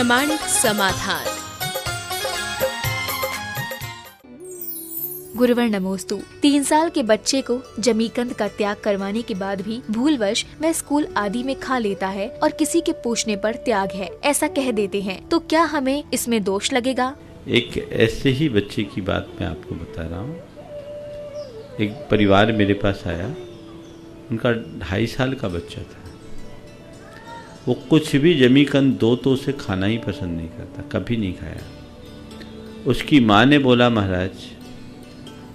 प्रामाणिक समाधान। गुरुवर नमोस्तु। 3 साल के बच्चे को जमीकंद का त्याग करवाने के बाद भी भूलवश वह स्कूल आदि में खा लेता है और किसी के पूछने पर त्याग है ऐसा कह देते हैं, तो क्या हमें इसमें दोष लगेगा? एक ऐसे ही बच्चे की बात मैं आपको बता रहा हूँ। एक परिवार मेरे पास आया, उनका 2.5 साल का बच्चा था। वो कुछ भी जमीकंद दो तो उसे खाना ही पसंद नहीं करता, कभी नहीं खाया। उसकी माँ ने बोला, महाराज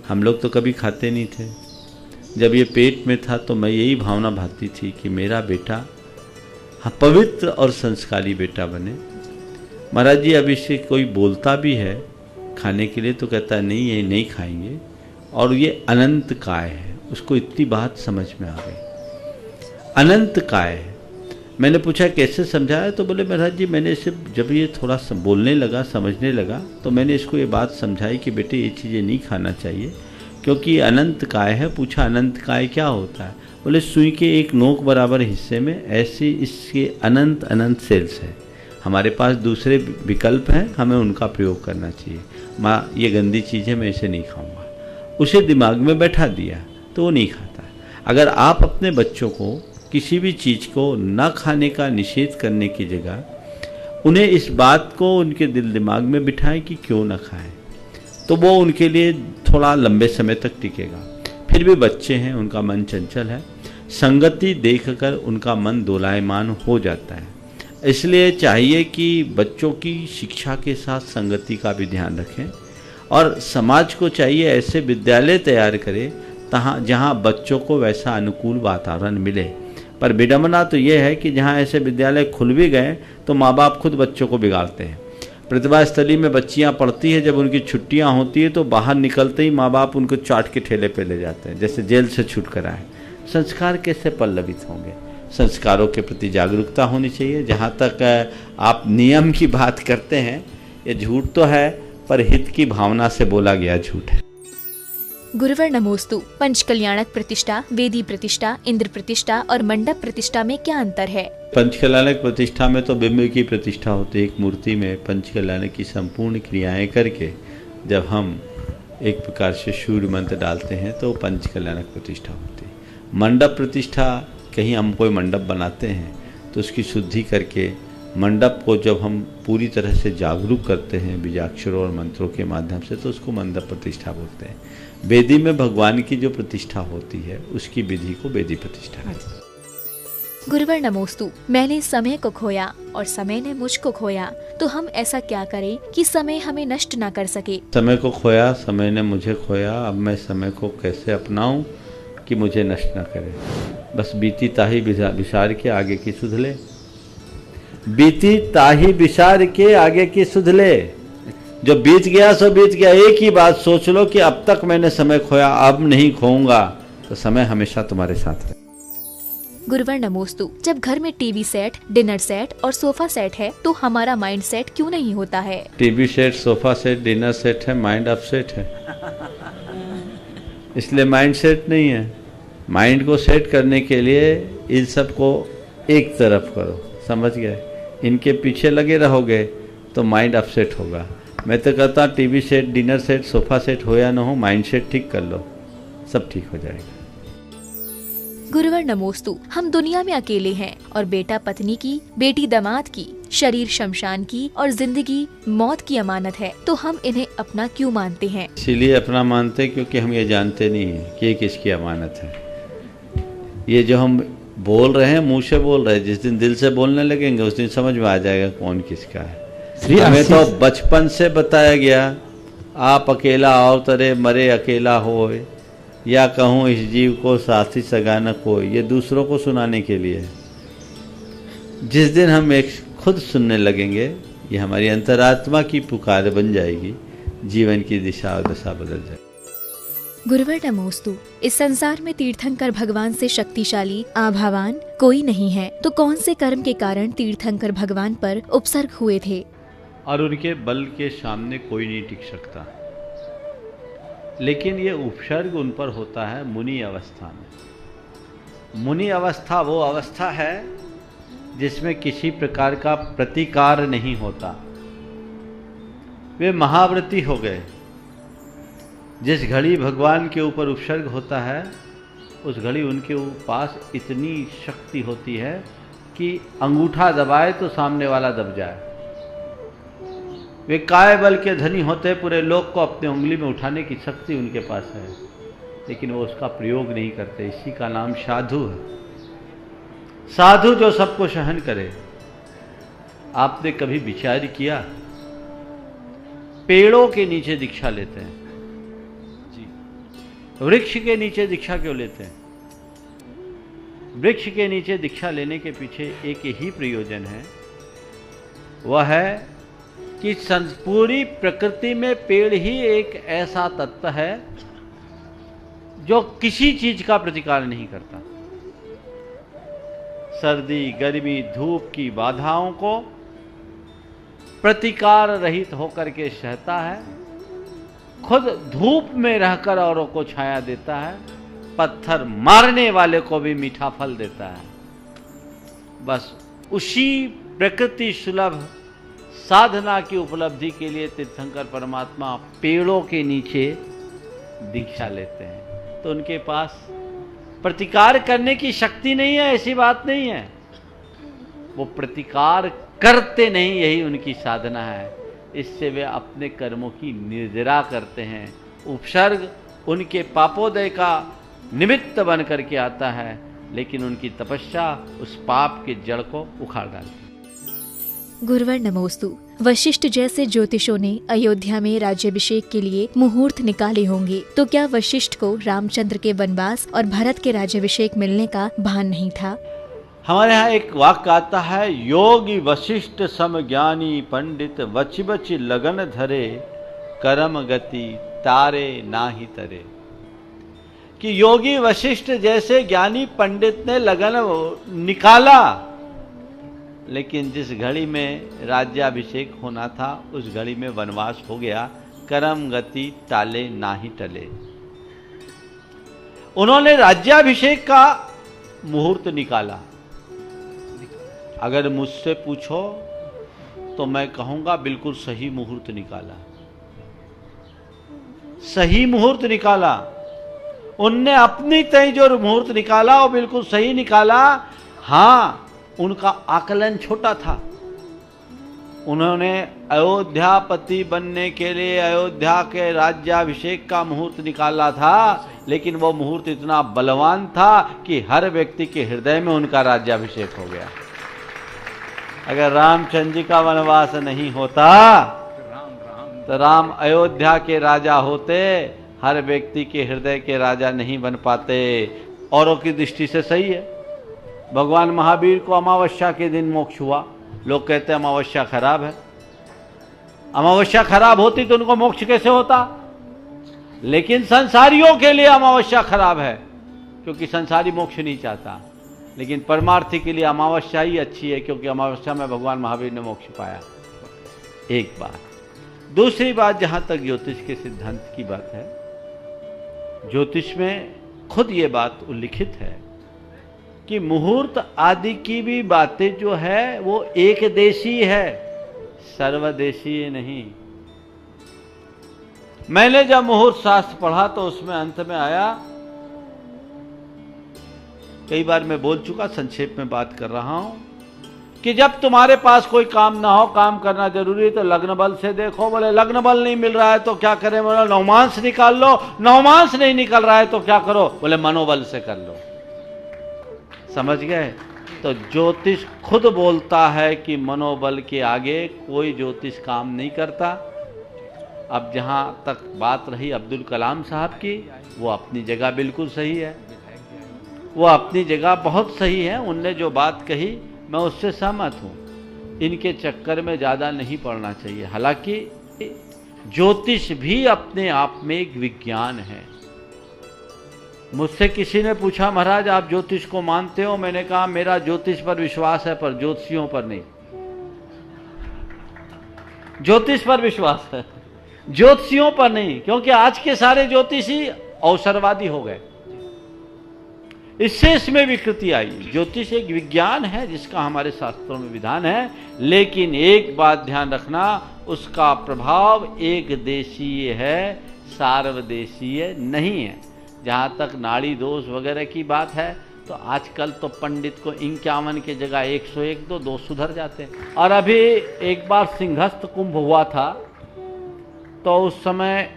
हम लोग तो कभी खाते नहीं थे, जब ये पेट में था तो मैं यही भावना भाती थी कि मेरा बेटा पवित्र और संस्कारी बेटा बने। महाराज जी अब इससे कोई बोलता भी है खाने के लिए तो कहता है नहीं ये नहीं खाएंगे, और ये अनंत काय है। उसको इतनी बात समझ में आ गई, अनंत काय है। मैंने पूछा कैसे समझाया, तो बोले महाराज जी मैंने इसे जब ये थोड़ा बोलने लगा, समझने लगा, तो मैंने इसको ये बात समझाई कि बेटे ये चीज़ें नहीं खाना चाहिए क्योंकि ये अनंत काय है। पूछा अनंत काय क्या होता है? बोले सुई के एक नोक बराबर हिस्से में ऐसे इसके अनंत अनंत सेल्स है। हमारे पास दूसरे विकल्प हैं, हमें उनका प्रयोग करना चाहिए। माँ ये गंदी चीज़ है, मैं इसे नहीं खाऊंगा। उसे दिमाग में बैठा दिया तो वो नहीं खाता। अगर आप अपने बच्चों को किसी भी चीज़ को न खाने का निषेध करने की जगह उन्हें इस बात को उनके दिल दिमाग में बिठाएं कि क्यों न खाएं, तो वो उनके लिए थोड़ा लंबे समय तक टिकेगा। फिर भी बच्चे हैं, उनका मन चंचल है, संगति देखकर उनका मन दोलायमान हो जाता है। इसलिए चाहिए कि बच्चों की शिक्षा के साथ संगति का भी ध्यान रखें, और समाज को चाहिए ऐसे विद्यालय तैयार करें जहाँ बच्चों को वैसा अनुकूल वातावरण मिले। पर विडंबना तो ये है कि जहाँ ऐसे विद्यालय खुल भी गए तो माँ बाप खुद बच्चों को बिगाड़ते हैं। प्रतिभा स्थली में बच्चियाँ पढ़ती है, जब उनकी छुट्टियाँ होती है तो बाहर निकलते ही माँ बाप उनको चाट के ठेले पे ले जाते हैं, जैसे जेल से छूट कर आए। संस्कार कैसे पल्लवित होंगे? संस्कारों के प्रति जागरूकता होनी चाहिए। जहाँ तक आप नियम की बात करते हैं, ये झूठ तो है पर हित की भावना से बोला गया झूठ है। गुरुवर नमोस्तु। पंचकल्याणक प्रतिष्ठा, वेदी प्रतिष्ठा, इंद्र प्रतिष्ठा और मंडप प्रतिष्ठा में क्या अंतर है? पंचकल्याणक प्रतिष्ठा में तो बिंब की प्रतिष्ठा होती है। एक मूर्ति में पंचकल्याणक की संपूर्ण क्रियाएं करके जब हम एक प्रकार से सूर्य मंत्र डालते हैं तो पंचकल्याणक प्रतिष्ठा होती है। मंडप प्रतिष्ठा, कहीं हम कोई मंडप बनाते हैं तो उसकी शुद्धि करके मंडप को जब हम पूरी तरह से जागरूक करते हैं बीजाक्षरों और मंत्रों के माध्यम से, तो उसको मंडप प्रतिष्ठा बोलते हैं। वेदी में भगवान की जो प्रतिष्ठा होती है उसकी विधि को वेदी प्रतिष्ठा कहते हैं। गुरुवर नमोस्तु। मैंने समय को खोया और समय ने मुझको खोया, तो हम ऐसा क्या करें कि समय हमें नष्ट ना कर सके? समय को खोया, समय ने मुझे खोया, अब मैं समय को कैसे अपनाऊं कि मुझे नष्ट ना करे? बस बीती ताही विसार के आगे की सुध ले। बीती ताही विसार के आगे की सुध ले। जो बीत गया सो बीत गया। एक ही बात सोच लो कि अब तक मैंने समय खोया, अब नहीं खोऊंगा, तो समय हमेशा तुम्हारे साथ रहे। गुरुवर नमोस्तु। जब घर में टीवी सेट, डिनर सेट और सोफा सेट है तो हमारा माइंड सेट क्यों नहीं होता है? TV set, sofa set, dinner set है, माइंड अपसेट है, इसलिए माइंड सेट नहीं है। माइंड को सेट करने के लिए इन सब को एक तरफ करो, समझ गए? इनके पीछे लगे रहोगे तो माइंड अपसेट होगा। मैं तो कहता TV set, dinner set, sofa set हो या ना हो, माइंड सेट ठीक कर लो, सब ठीक हो जाएगा। गुरुवर नमोस्तु। हम दुनिया में अकेले हैं और बेटा पत्नी की, बेटी दामाद की, शरीर शमशान की और जिंदगी मौत की अमानत है, तो हम इन्हें अपना क्यों मानते हैं? इसीलिए अपना मानते हैं क्योंकि हम ये जानते नहीं है कि ये किसकी अमानत है। ये जो हम बोल रहे हैं, मुंह से बोल रहे हैं, जिस दिन दिल से बोलने लगेंगे उस दिन समझ में आ जाएगा कौन किसका है। हमें तो बचपन से बताया गया, आप अकेला अवतरे मरे अकेला होए, या कहूँ इस जीव को साथी सगा न कोई, ये दूसरों को सुनाने के लिए है। जिस दिन हम एक खुद सुनने लगेंगे, ये हमारी अंतरात्मा की पुकार बन जाएगी, जीवन की दिशा और दशा बदल जाएगी। गुरुवर नमोस्तु। इस संसार में तीर्थंकर भगवान से शक्तिशाली, आभावान कोई नहीं है, तो कौन से कर्म के कारण तीर्थंकर भगवान पर उपसर्ग हुए थे? और उनके बल के सामने कोई नहीं टिक सकता, लेकिन ये उपसर्ग उन पर होता है मुनि अवस्था में। मुनि अवस्था वो अवस्था है जिसमें किसी प्रकार का प्रतिकार नहीं होता, वे महाव्रती हो गए। जिस घड़ी भगवान के ऊपर उपसर्ग होता है, उस घड़ी उनके पास इतनी शक्ति होती है कि अंगूठा दबाए तो सामने वाला दब जाए। वे काय बल के धनी होते, पूरे लोक को अपने उंगली में उठाने की शक्ति उनके पास है, लेकिन वो उसका प्रयोग नहीं करते। इसी का नाम साधु है। साधु जो सबको सहन करे। आपने कभी विचार किया, पेड़ों के नीचे दीक्षा लेते हैं जी, वृक्ष के नीचे दीक्षा क्यों लेते हैं? वृक्ष के नीचे दीक्षा लेने के पीछे एक ही प्रयोजन है, वह है कि पूरी प्रकृति में पेड़ ही एक ऐसा तत्व है जो किसी चीज का प्रतिकार नहीं करता। सर्दी, गर्मी, धूप की बाधाओं को प्रतिकार रहित होकर के सहता है, खुद धूप में रहकर औरों को छाया देता है, पत्थर मारने वाले को भी मीठा फल देता है। बस उसी प्रकृति सुलभ साधना की उपलब्धि के लिए तीर्थंकर परमात्मा पेड़ों के नीचे दीक्षा लेते हैं। तो उनके पास प्रतिकार करने की शक्ति नहीं है, ऐसी बात नहीं है, वो प्रतिकार करते नहीं, यही उनकी साधना है। इससे वे अपने कर्मों की निर्जरा करते हैं। उपसर्ग उनके पापोदय का निमित्त बन करके आता है, लेकिन उनकी तपस्या उस पाप के जड़ को उखाड़ डालती है। गुरुवर नमोस्तु। वशिष्ठ जैसे ज्योतिषों ने अयोध्या में राज्याभिषेक के लिए मुहूर्त निकाले होंगे, तो क्या वशिष्ठ को रामचंद्र के वनवास और भरत के राज्याभिषेक मिलने का भान नहीं था? हमारे यहाँ एक वाक्य आता है, योगी वशिष्ठ सम ज्ञानी पंडित बच बच लगन धरे, करम गति तारे नाही तरे। कि योगी वशिष्ठ जैसे ज्ञानी पंडित ने लगन निकाला, लेकिन जिस घड़ी में राज्याभिषेक होना था उस घड़ी में वनवास हो गया। करम गति ताले नाही टले। उन्होंने राज्याभिषेक का मुहूर्त निकाला। अगर मुझसे पूछो तो मैं कहूंगा बिल्कुल सही मुहूर्त निकाला, सही मुहूर्त निकाला। उनने अपनी तय जो मुहूर्त निकाला वो बिल्कुल सही निकाला। हाँ, उनका आकलन छोटा था। उन्होंने अयोध्यापति बनने के लिए अयोध्या के राज्याभिषेक का मुहूर्त निकाला था, लेकिन वो मुहूर्त इतना बलवान था कि हर व्यक्ति के हृदय में उनका राज्याभिषेक हो गया। अगर रामचंद्र जी का वनवास नहीं होता तो राम अयोध्या के राजा होते, हर व्यक्ति के हृदय के राजा नहीं बन पाते। औरों की दृष्टि से सही है। भगवान महावीर को अमावस्या के दिन मोक्ष हुआ। लोग कहते हैं अमावस्या खराब है। अमावस्या खराब होती तो उनको मोक्ष कैसे होता? लेकिन संसारियों के लिए अमावस्या खराब है, क्योंकि संसारी मोक्ष नहीं चाहता। लेकिन परमार्थी के लिए अमावस्या ही अच्छी है, क्योंकि अमावस्या में भगवान महावीर ने मोक्ष पाया। एक बात। दूसरी बात, जहां तक ज्योतिष के सिद्धांत की बात है, ज्योतिष में खुद ये बात उल्लिखित है कि मुहूर्त आदि की भी बातें जो है वो एक देशी है, सर्वदेशीय नहीं। मैंने जब मुहूर्त शास्त्र पढ़ा तो उसमें अंत में आया, कई बार मैं बोल चुका, संक्षेप में बात कर रहा हूं, कि जब तुम्हारे पास कोई काम ना हो, काम करना जरूरी है तो लग्न बल से देखो। बोले लग्न बल नहीं मिल रहा है तो क्या करें? बोले नवमांस निकाल लो। नवमांस नहीं निकल रहा है तो क्या करो? बोले मनोबल से कर लो। समझ गए? तो ज्योतिष खुद बोलता है कि मनोबल के आगे कोई ज्योतिष काम नहीं करता। अब जहां तक बात रही अब्दुल कलाम साहब की, वो अपनी जगह बिल्कुल सही है, वो अपनी जगह बहुत सही है। उनने जो बात कही मैं उससे सहमत हूं। इनके चक्कर में ज्यादा नहीं पड़ना चाहिए। हालांकि ज्योतिष भी अपने आप में एक विज्ञान है। मुझसे किसी ने पूछा, महाराज आप ज्योतिष को मानते हो? मैंने कहा मेरा ज्योतिष पर विश्वास है, पर ज्योतिषियों पर नहीं। ज्योतिष पर विश्वास है, ज्योतिषियों पर नहीं, क्योंकि आज के सारे ज्योतिषी अवसरवादी हो गए। इससे इसमें विकृति आई। ज्योतिष एक विज्ञान है जिसका हमारे शास्त्रों में विधान है, लेकिन एक बात ध्यान रखना, उसका प्रभाव एक देशीय है, सार्वदेशीय नहीं है। जहाँ तक नाड़ी दोष वगैरह की बात है तो आजकल तो पंडित को 51 की जगह 101 दो सुधर जाते हैं। और अभी एक बार सिंहस्थ कुंभ हुआ था तो उस समय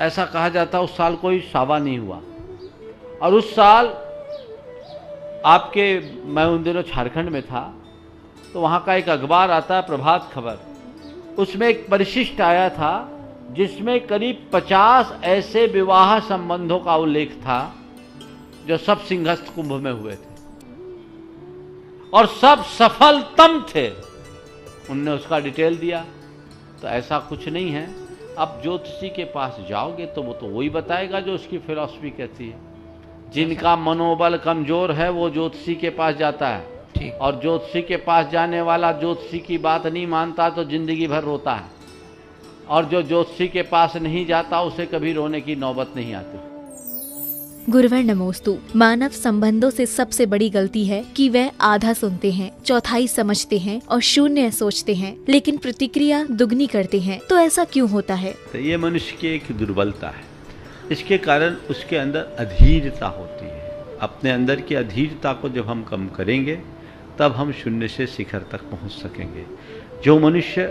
ऐसा कहा जाता उस साल कोई सावा नहीं हुआ। और उस साल मैं उन दिनों झारखंड में था तो वहाँ का एक अखबार आता है प्रभात खबर, उसमें एक परिशिष्ट आया था जिसमें करीब 50 ऐसे विवाह संबंधों का उल्लेख था जो सब सिंहस्थ कुंभ में हुए थे और सब सफलतम थे। उनने उसका डिटेल दिया। तो ऐसा कुछ नहीं है। अब ज्योतिषी के पास जाओगे तो वो तो वही बताएगा जो उसकी फिलॉसफी कहती है। जिनका मनोबल कमजोर है वो ज्योतिषी के पास जाता है, ठीक। और ज्योतिषी के पास जाने वाला ज्योतिषी की बात नहीं मानता तो जिंदगी भर रोता है, और जो ज्योतिषी के पास नहीं जाता उसे कभी रोने की नौबत नहीं आती। गुरुवर नमोस्तु। मानव संबंधों से सबसे बड़ी गलती है कि वह आधा सुनते हैं, चौथाई समझते हैं और शून्य सोचते हैं, लेकिन प्रतिक्रिया दुगनी करते हैं। तो ऐसा क्यों होता है? तो ये मनुष्य की एक दुर्बलता है। इसके कारण उसके अंदर अधीरता होती है। अपने अंदर की अधीरता को जब हम कम करेंगे तब हम शून्य से शिखर तक पहुंच सकेंगे। जो मनुष्य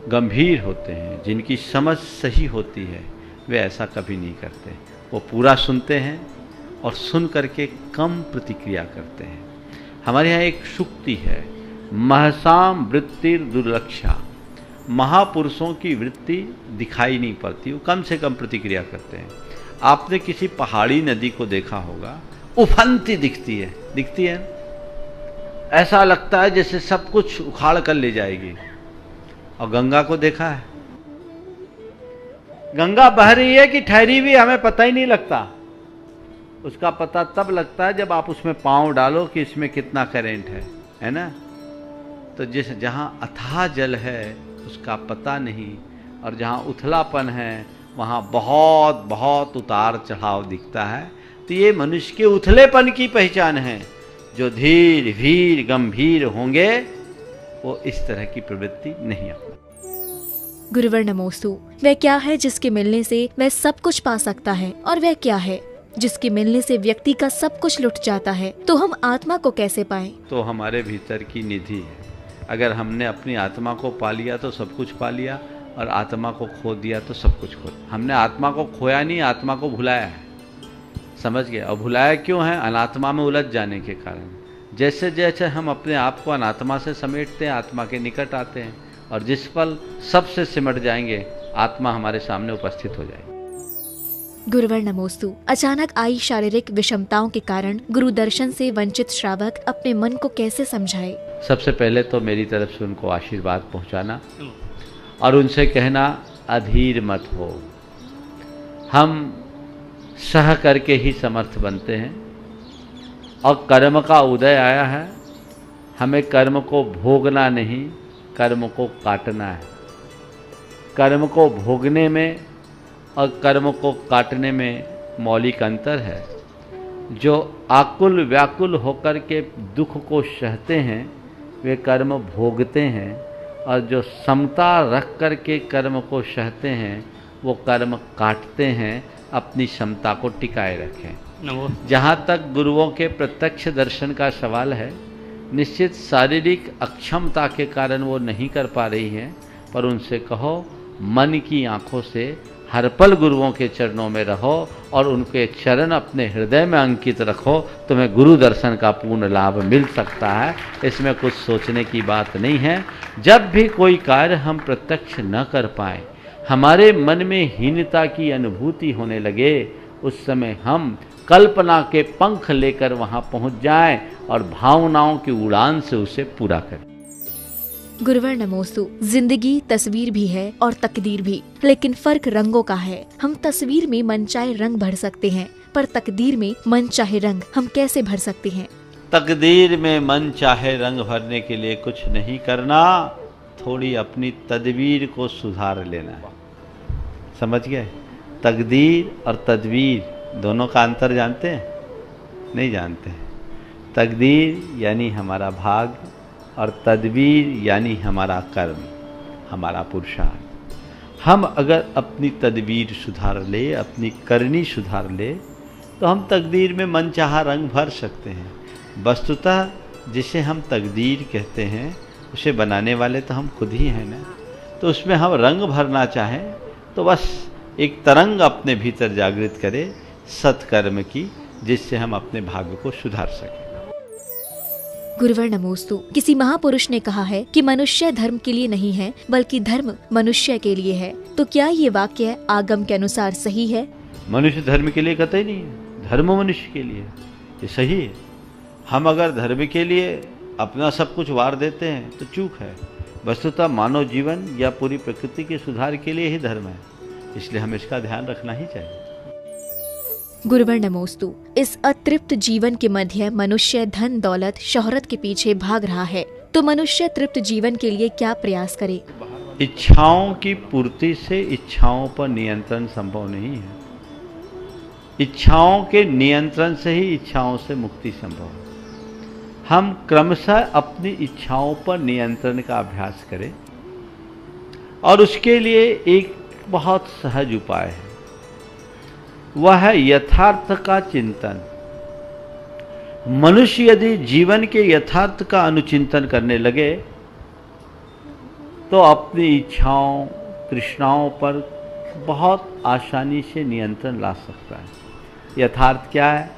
गंभीर होते हैं, जिनकी समझ सही होती है, वे ऐसा कभी नहीं करते। वो पूरा सुनते हैं और सुन करके कम प्रतिक्रिया करते हैं। हमारे यहाँ एक सूक्ति है, महसाम वृत्तिर दुर्लक्षा। महापुरुषों की वृत्ति दिखाई नहीं पड़ती, वो कम से कम प्रतिक्रिया करते हैं। आपने किसी पहाड़ी नदी को देखा होगा, उफनती दिखती है, ऐसा लगता है जैसे सब कुछ उखाड़ कर ले जाएगी। और गंगा को देखा है, गंगा बह रही है कि ठहरी हुई हमें पता ही नहीं लगता। उसका पता तब लगता है जब आप उसमें पांव डालो कि इसमें कितना करंट है ना। तो जहां अथाह जल है उसका पता नहीं, और जहां उथलापन है वहां बहुत बहुत उतार चढ़ाव दिखता है। तो ये मनुष्य के उथलेपन की पहचान है। जो धीर भीर गंभीर होंगे वो इस तरह की प्रवृत्ति नहीं अपना। गुरुवर नमोस्तु। वह क्या है जिसके मिलने से वह सब कुछ पा सकता है, और वह क्या है जिसके मिलने से व्यक्ति का सब कुछ लुट जाता है? तो हम आत्मा को कैसे पाएं? तो हमारे भीतर की निधि है। अगर हमने अपनी आत्मा को पा लिया तो सब कुछ पा लिया, और आत्मा को खो दिया तो सब कुछ खो। हमने आत्मा को खोया नहीं, आत्मा को भुलाया है। समझ गए? और भुलाया क्यों है? अनात्मा में उलझ जाने के कारण। जैसे जैसे हम अपने आप को अनात्मा से समेटते हैं, आत्मा के निकट आते हैं, और जिस पल सबसे सिमट जाएंगे आत्मा हमारे सामने उपस्थित हो जाएगी। गुरुवर नमोस्तु। अचानक आई शारीरिक विषमताओं के कारण गुरु दर्शन से वंचित श्रावक अपने मन को कैसे समझाए? सबसे पहले तो मेरी तरफ से उनको आशीर्वाद पहुंचाना और उनसे कहना अधीर मत हो। हम सह करके ही समर्थ बनते हैं, और कर्म का उदय आया है। हमें कर्म को भोगना नहीं, कर्म को काटना है। कर्म को भोगने में और कर्म को काटने में मौलिक अंतर है। जो आकुल व्याकुल होकर के दुख को सहते हैं वे कर्म भोगते हैं, और जो समता रख कर के कर्म को सहते हैं वो कर्म काटते हैं, अपनी क्षमता को टिकाए रखें। जहाँ तक गुरुओं के प्रत्यक्ष दर्शन का सवाल है, निश्चित शारीरिक अक्षमता के कारण वो नहीं कर पा रही हैं, पर उनसे कहो मन की आंखों से हर पल गुरुओं के चरणों में रहो और उनके चरण अपने हृदय में अंकित रखो। तुम्हें गुरु दर्शन का पूर्ण लाभ मिल सकता है। इसमें कुछ सोचने की बात नहीं है। जब भी कोई कार्य हम प्रत्यक्ष न कर पाए, हमारे मन में हीनता की अनुभूति होने लगे, उस समय हम कल्पना के पंख लेकर वहां पहुंच जाएं और भावनाओं की उड़ान से उसे पूरा करें। गुरुवर नमोस्तु। जिंदगी तस्वीर भी है और तकदीर भी, लेकिन फर्क रंगों का है। हम तस्वीर में मनचाहे रंग भर सकते हैं, पर तकदीर में मनचाहे रंग हम कैसे भर सकते हैं? तकदीर में मन चाहे रंग भरने के लिए कुछ नहीं करना, थोड़ी अपनी तदबीर को सुधार लेना है। समझ गए? तकदीर और तदबीर दोनों का अंतर जानते हैं? नहीं जानते हैं। तकदीर यानी हमारा भाग और तदबीर यानी हमारा कर्म, हमारा पुरुषार्थ। हम अगर अपनी तदबीर सुधार ले, अपनी करनी सुधार ले, तो हम तकदीर में मनचाहा रंग भर सकते हैं। वस्तुतः जिसे हम तकदीर कहते हैं उसे बनाने वाले तो हम खुद ही हैं ना। तो उसमें हम रंग भरना चाहें तो बस एक तरंग अपने भीतर जागृत करें सत्कर्म की, जिससे हम अपने भाग्य को सुधार सकें। गुरुवर नमोस्तु। किसी महापुरुष ने कहा है कि मनुष्य धर्म के लिए नहीं है बल्कि धर्म मनुष्य के लिए है। तो क्या ये वाक्य आगम के अनुसार सही है? मनुष्य धर्म के लिए कतई नहीं है, धर्म मनुष्य के लिए, ये सही है। हम अगर धर्म के लिए अपना सब कुछ वार देते हैं तो चूक है। वस्तुतः मानव जीवन या पूरी प्रकृति के सुधार के लिए ही धर्म है, इसलिए हमें इसका ध्यान रखना ही चाहिए। गुरुवर नमोस्तु। इस अतृप्त जीवन के मध्य मनुष्य धन दौलत शोहरत के पीछे भाग रहा है, तो मनुष्य तृप्त जीवन के लिए क्या प्रयास करे? इच्छाओं की पूर्ति से इच्छाओं पर नियंत्रण संभव नहीं है। इच्छाओं के नियंत्रण से ही इच्छाओं से मुक्ति संभव है। हम क्रमशः अपनी इच्छाओं पर नियंत्रण का अभ्यास करें, और उसके लिए एक बहुत सहज उपाय है, वह है यथार्थ का चिंतन। मनुष्य यदि जीवन के यथार्थ का अनुचिंतन करने लगे तो अपनी इच्छाओं तृष्णाओं पर बहुत आसानी से नियंत्रण ला सकता है। यथार्थ क्या है?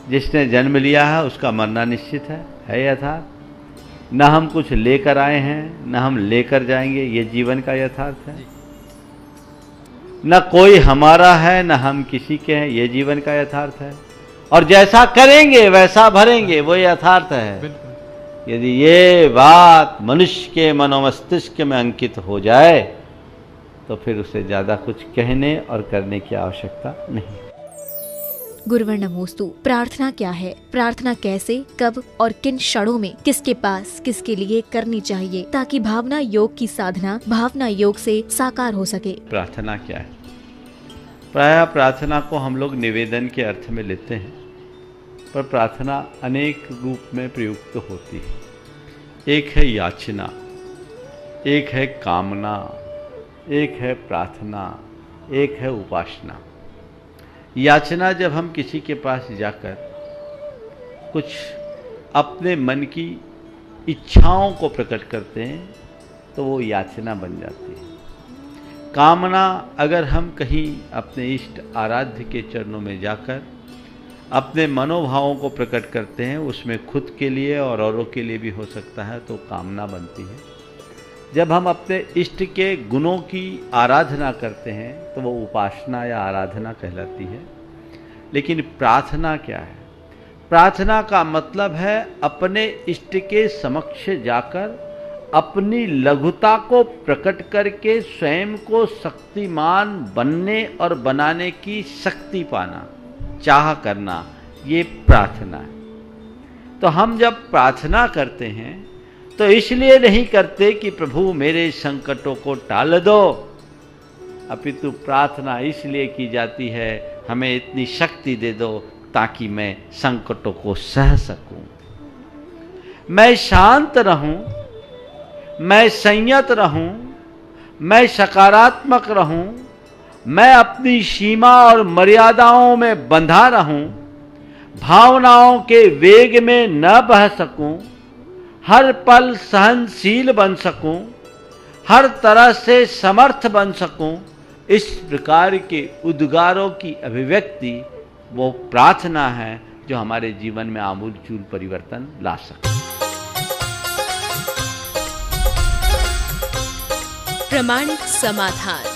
जिसने जन्म लिया है उसका मरना निश्चित है यथार्थ। न हम कुछ लेकर आए हैं न हम लेकर जाएंगे, ये जीवन का यथार्थ है। न कोई हमारा है न हम किसी के हैं, ये जीवन का यथार्थ है। और जैसा करेंगे वैसा भरेंगे, वो यथार्थ है। यदि ये बात मनुष्य के मनोमस्तिष्क में अंकित हो जाए तो फिर उसे ज्यादा कुछ कहने और करने की आवश्यकता नहीं। गुरुवर नमोस्तु। प्रार्थना क्या है? प्रार्थना कैसे, कब और किन क्षणों में, किसके पास, किसके लिए करनी चाहिए, ताकि भावना योग की साधना भावना योग से साकार हो सके? प्रार्थना क्या है? प्रायः प्रार्थना को हम लोग निवेदन के अर्थ में लेते हैं, पर प्रार्थना अनेक रूप में प्रयुक्त होती है। एक है याचना, एक है कामना, एक है प्रार्थना, एक है उपासना। याचना जब हम किसी के पास जाकर कुछ अपने मन की इच्छाओं को प्रकट करते हैं तो वो याचना बन जाती है। कामना अगर हम कहीं अपने इष्ट आराध्य के चरणों में जाकर अपने मनोभावों को प्रकट करते हैं, उसमें खुद के लिए और औरों के लिए भी हो सकता है, तो कामना बनती है। जब हम अपने इष्ट के गुणों की आराधना करते हैं तो वो उपासना या आराधना कहलाती है। लेकिन प्रार्थना क्या है? प्रार्थना का मतलब है अपने इष्ट के समक्ष जाकर अपनी लघुता को प्रकट करके स्वयं को शक्तिमान बनने और बनाने की शक्ति पाना, चाह करना, ये प्रार्थना है। तो हम जब प्रार्थना करते हैं तो इसलिए नहीं करते कि प्रभु मेरे संकटों को टाल दो, अपितु प्रार्थना इसलिए की जाती है हमें इतनी शक्ति दे दो ताकि मैं संकटों को सह सकूं, मैं शांत रहूं, मैं संयत रहूं, मैं सकारात्मक रहूं, मैं अपनी सीमा और मर्यादाओं में बंधा रहूं, भावनाओं के वेग में न बह सकूं, हर पल सहनशील बन सकूं, हर तरह से समर्थ बन सकूं, इस प्रकार के उद्गारों की अभिव्यक्ति वो प्रार्थना है जो हमारे जीवन में आमूलचूल परिवर्तन ला सके। प्रामाणिक समाधान।